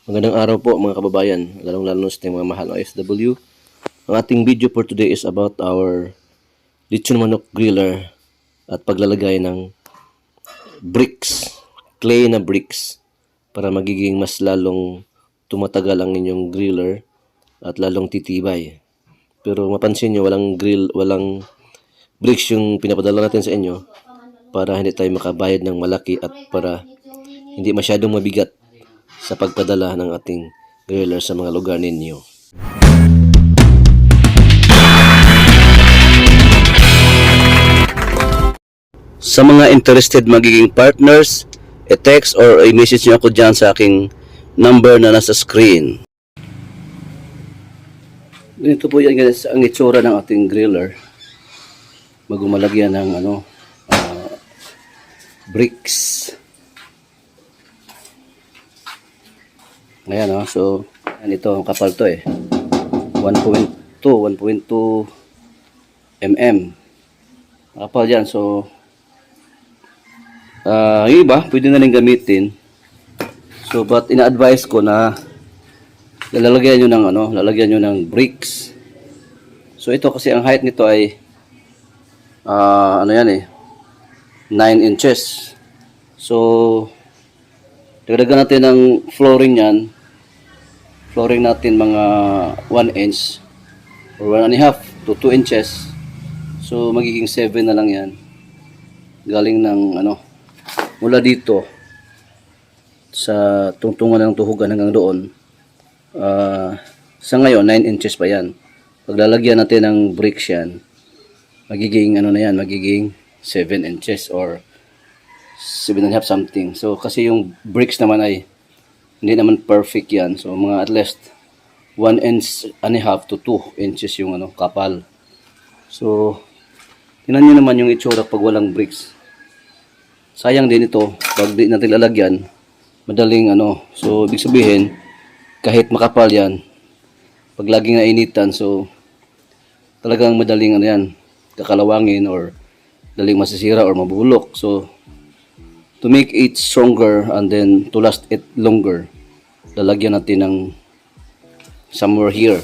Magandang araw po mga kababayan, lalong-lalo sa mga mahal OFW. Ang ating video for today is about our lechon manok griller at paglalagay ng bricks, clay na bricks para magiging mas lalong tumatagal ang inyong griller at lalong titibay. Pero mapansin nyo, walang bricks yung pinapadala natin sa inyo para hindi tayo makabayad ng malaki at para hindi masyadong mabigat sa pagpadala ng ating griller sa mga lugar ninyo. Sa mga interested magiging partners, i-text or i-message nyo ako dyan sa aking number na nasa screen. Ganito po yan guys, ang itsura ng ating griller. Magumalagyan ng bricks. Ayan so ito ang kapal to 1.2 mm kapal yan. So yung iba pwede na rin gamitin, so but ina-advise ko na lalagyan nyo ng bricks. So ito kasi ang height nito ay 9 inches. So dagdagan natin ng flooring natin mga 1 inch or 1.5 to 2 inches. So magiging 7 na lang yan. Galing ng mula dito sa tungtungan ng tuhugan hanggang doon. Sa ngayon 9 inches pa yan. Paglalagyan natin ng bricks yan, magiging magiging 7 inches or 7.5 something. So kasi yung bricks naman ay hindi naman perfect yan. So mga at least 1.5 inch to 2 inches yung kapal. So tingnan nyo naman yung itsura pag walang bricks. Sayang din ito pag di natin lalagyan, madaling So ibig sabihin kahit makapal yan, pag laging nainitan, so talagang madaling kakalawangin or daling masisira or mabulok. So to make it stronger and then to last it longer, lalagyan natin ng somewhere here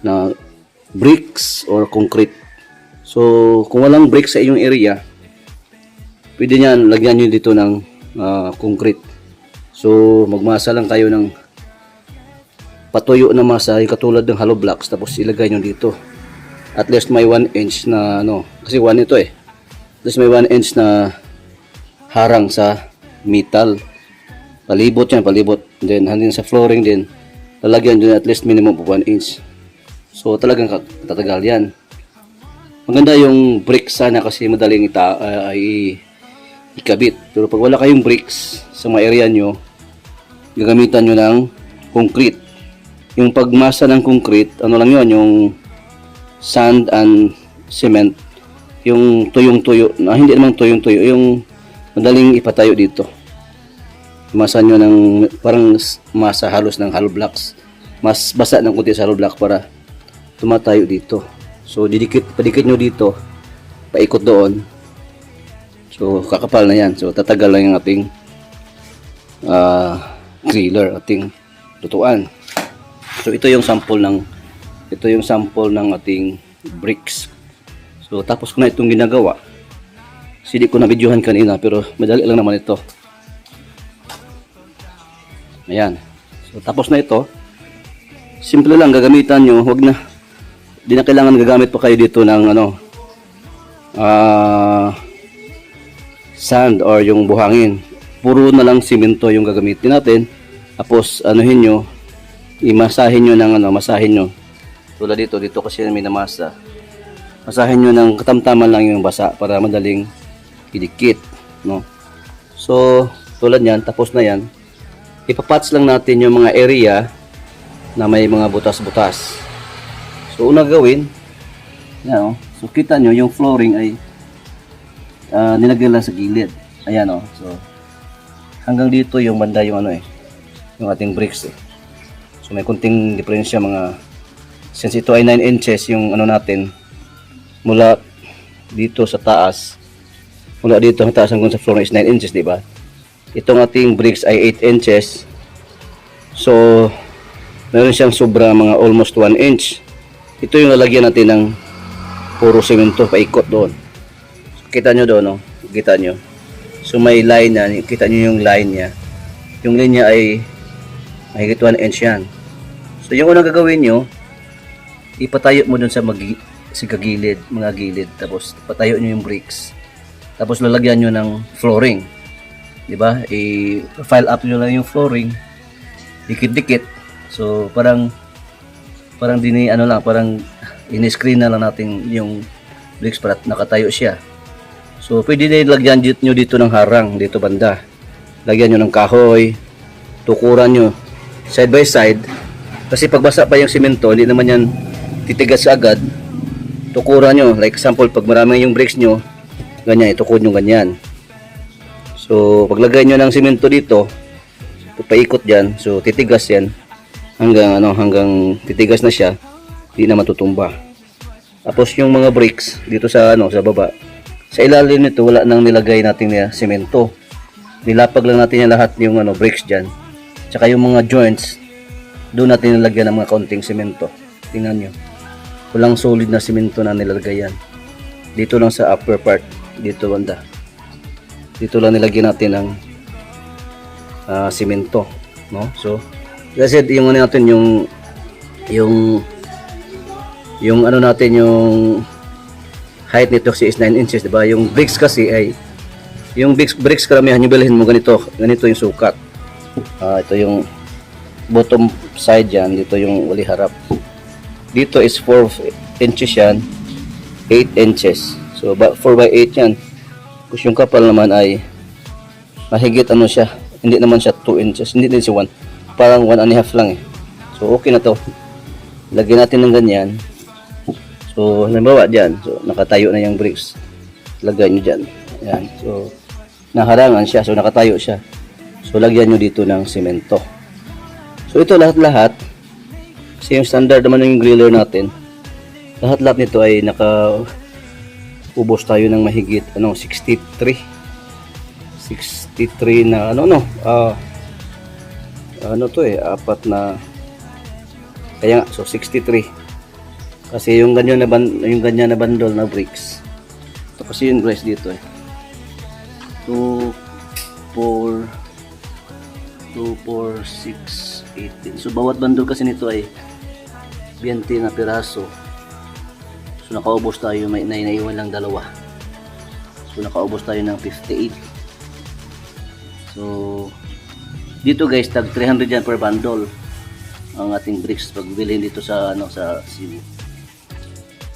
na bricks or concrete. So kung walang bricks sa inyong area, pwede nyan lagyan nyo dito ng concrete. So magmasa lang kayo ng patuyo na masa katulad ng hollow blocks, tapos ilagay nyo dito. At least may 1 inch na kasi 1 ito at least may 1 inch na harang sa metal. Palibot yan, palibot. Then hanggang sa flooring din, lalagyan dyan at least minimum of 1 inch. So talagang tatagal yan. Maganda yung bricks sana kasi madaling ikabit. Pero pag wala kayong bricks sa mga area nyo, gagamitan nyo ng concrete. Yung pagmasa ng concrete, lang yun, yung sand and cement. Yung tuyong-tuyo, hindi naman tuyong-tuyo, yung madaling ipatayo dito. Masa nyo ng parang masa halos ng hollow blocks. Mas basa ng kunti sa hollow block para tumatayo dito. So padikit nyo dito, paikot doon. So kakapal na yan. So tatagal lang yung ating griller, ating lutuan. So ito yung sample ng ating bricks. So tapos ko na itong ginagawa. Hindi ko na videohan kanina pero madali lang naman ito. Ayan. So tapos na ito. Simple lang gagamitan nyo. Di na kailangan gagamit pa kayo dito ng sand or yung buhangin. Puro na lang simento yung gagamitin natin. Tapos imasahin nyo ng masahin nyo. Tulad dito kasi may namasa. Masahin nyo ng katamtaman lang yung basa para madaling idikit, So tulad yan, tapos na yan, ipapatch lang natin yung mga area na may mga butas-butas. So una gawin so kita nyo yung flooring ay nilagay lang sa gilid. Ayan so hanggang dito yung banda yung yung ating bricks So may kunting diferensya since ito ay 9 inches yung natin mula dito sa taas. Mula dito ang taas hanggang sa floor is 9 inches, di ba? Itong ating bricks ay 8 inches. So, meron siyang sobra mga almost 1 inch. Ito yung lalagyan natin ng puro semento paikot doon. So, kita nyo doon, no? Kita nyo. So, may line na. Kita nyo yung line niya. Yung line niya ay mahigit 1 inch yan. So, yung unang gagawin nyo, ipatayo mo doon sa gilid, mga gilid. Tapos, patayo nyo yung bricks. Tapos, lalagyan nyo ng flooring. Diba? I-file up nyo lang yung flooring. Dikit-dikit. So, parang parang in-screen na lang natin yung bricks para nakatayo siya. So, pwede na ilagyan nyo dito ng harang, dito banda. Lagyan nyo ng kahoy, tukuran nyo, side by side. Kasi pagbasa pa yung simento, hindi naman yan titigas agad. Tukuran nyo, like example, pag marami yung bricks nyo, ganyan, itukod nyo ganyan. So, paglagay nyo ng simento dito, paikot dyan, so titigas yan hanggang titigas na siya, hindi na matutumba. Tapos yung mga bricks dito sa sa baba, sa ilalim nito wala nang nilagay natin na semento. Nilapag lang natin yan lahat yung bricks dyan. Tsaka yung mga joints, doon natin nilagyan ng mga kaunting semento. Tingnan nyo, walang solid na semento na nilagay yan. Dito lang sa upper part, dito banda, dito lang nilagyan natin ng semento, no? So, kasi yung natin yung natin yung height nito kasi is 9 inches, diba? Yung bricks kasi ay yung bricks karamihan yung bilhin mo ganito yung sukat. Ito yung bottom side yan, dito yung uli harap. Dito is 4 inches yan, 8 inches. So 4 by 8 yan. Tapos yung kapal naman ay mahigit siya. Hindi naman siya 2 inches, hindi din siya 1. Parang 1.5 lang eh. So okay na to. Lagyan natin ng ganyan. So halimbawa dyan, so nakatayo na yung bricks. Lagyan nyo dyan. Ayan. So naharangan siya, so nakatayo siya. So lagyan nyo dito ng semento. So ito lahat-lahat, kasi yung standard naman yung griller natin, lahat-lahat nito ay ubos tayo ng mahigit 63 na apat na, kaya nga, so 63 kasi yung ganyan na bundle na bricks. Ito kasi yung guys dito 2, 4, 6, 18. So bawat bundle kasi nito ay 20 na piraso. So nakaubos tayo, may naiwan lang dalawa. So nakaubos tayo ng 58. So dito guys, tag 300 yan per bundle ang ating bricks pag bilhin dito sa sa Cebu.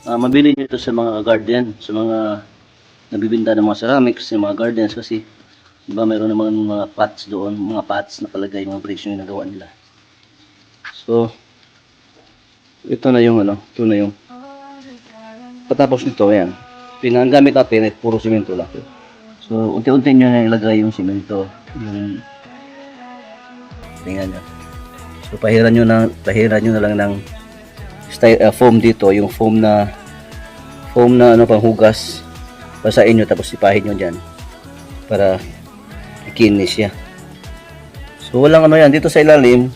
Mabili nyo ito sa mga garden, sa mga nabibinta ng mga ceramics, yung mga gardens, kasi diba mayroon naman mga pots doon, mga pots na palagay mga bricks yung nagawa nila. So ito na yung ito na yung patapos nito. Yan, pinagamit natin ay puro simento lang. So unti-unti nyo na ilagay yung simento, yung tingnan nyo. So pahiran nyo na lang ng foam dito, yung foam na panghugas, basahin nyo tapos ipahin nyo dyan para ikinis siya. So walang yan dito sa ilalim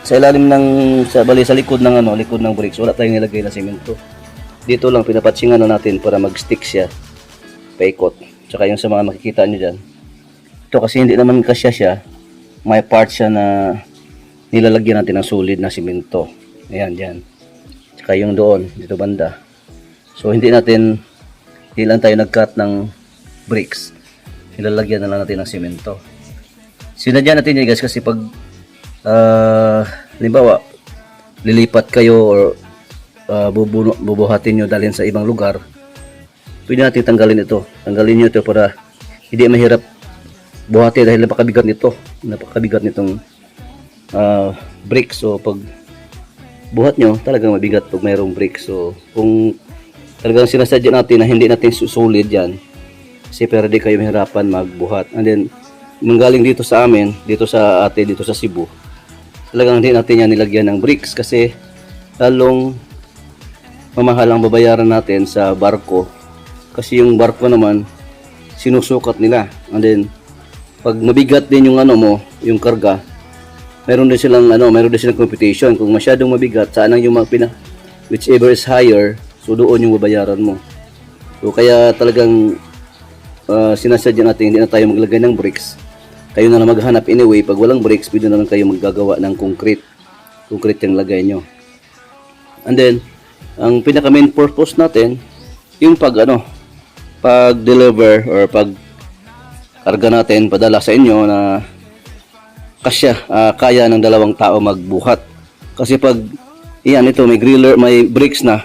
ng sa likod ng bricks, wala tayong nilagay na semento. Dito lang pinapatsingan natin para mag-stick siya paikot. Tsaka yung sa mga makikita nyo dyan, ito kasi hindi naman kasya siya, may part siya na nilalagyan natin ng solid na simento. Ayan, dyan. Tsaka yung doon, dito banda. So hindi lang tayo nag-cut ng bricks, nilalagyan na lang natin ng simento. Sinadya natin yun guys, kasi pag halimbawa lilipat kayo or bubuhatin nyo dalhin sa ibang lugar, pwede natin tanggalin nyo ito para hindi mahirap buhatin dahil napakabigat nitong bricks. So pag buhat nyo, talagang mabigat pag mayroong bricks. So kung talagang sinasadya natin na hindi natin susulid yan, kasi pero di kayo mahirapan magbuhat. And then manggaling dito sa amin, dito sa Cebu, talagang hindi natin yan nilagyan ng bricks kasi lalong mamahal ang babayaran natin sa barko, kasi yung barko naman sinusukat nila. And then pag mabigat din yung yung karga, meron din silang competition. Kung masyadong mabigat, saan ang yung whichever is higher, so doon yung babayaran mo. So kaya talagang sinasadya natin hindi na tayo maglagay ng bricks. Kayo na lang maghanap anyway. Pag walang bricks, pwede na lang kayo maggagawa ng concrete yung lagay nyo. And then ang pinaka main purpose natin yung pag deliver or pag karga natin padala sa inyo na kaya ng 2 tao magbuhat. Kasi pag ito may griller, may bricks na,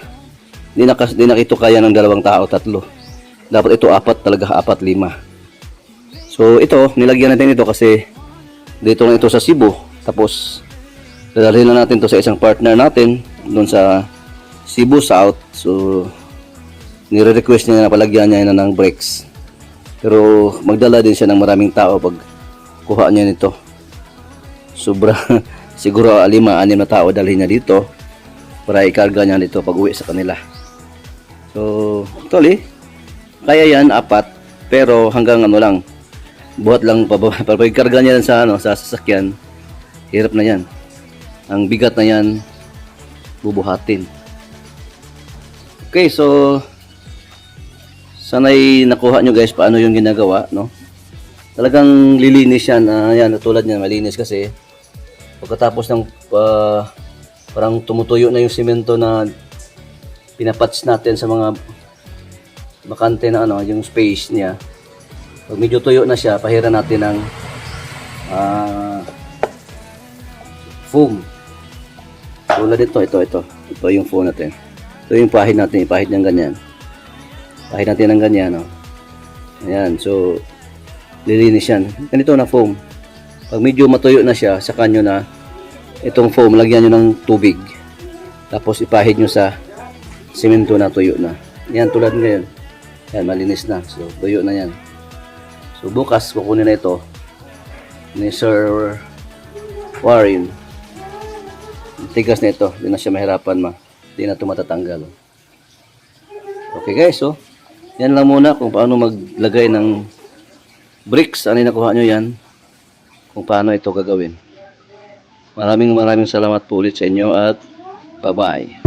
di na ito kaya ng 2 tao, 3. Dapat ito 4 talaga, 4, 5. So ito, nilagyan natin ito kasi dito lang ito sa Cebu. Tapos dadalhin na natin to sa isang partner natin doon sa Cebu South. So nire-request niya na palagyan niya ng bricks. Pero magdala din siya ng maraming tao pag kuha niya nito. Sobra siguro 5-6 na tao dalhin niya dito para ikarga niya dito pag uwi sa kanila. So actually kaya yan 4, pero hanggang lang buhat lang pag ikarga niya sa sa sasakyan, hirap na yan. Ang bigat na yan bubuhatin. Okay, so sana'y nakuha nyo guys paano yung ginagawa, no? Talagang lilinis yan. Yan, tulad niyan, malinis kasi pagkatapos ng parang tumutuyo na yung simento na pinapatch natin sa mga bakante na yung space niya. Pag medyo tuyo na siya, pahiran natin ng foam. Tulad ito yung foam natin. Ito yung pahid natin, ipahid ng ganyan. Pahid natin ng ganyan, no? Ayan, so lilinis yan. Ganito na foam. Pag medyo matuyo na siya, saka nyo na itong foam, lagyan nyo ng tubig. Tapos ipahid nyo sa simento na tuyo na. Yan, tulad ngayon. Yan, malinis na. So, tuyo na yan. So, bukas, kukunin na ito ni Sir Warren. Tigas na ito. Hindi na siya mahirapan Hindi na ito matatanggal. Okay guys, so yan lang muna kung paano maglagay ng bricks. Ano yung nakuha nyo yan? Kung paano ito gagawin. Maraming salamat po ulit sa inyo at bye-bye.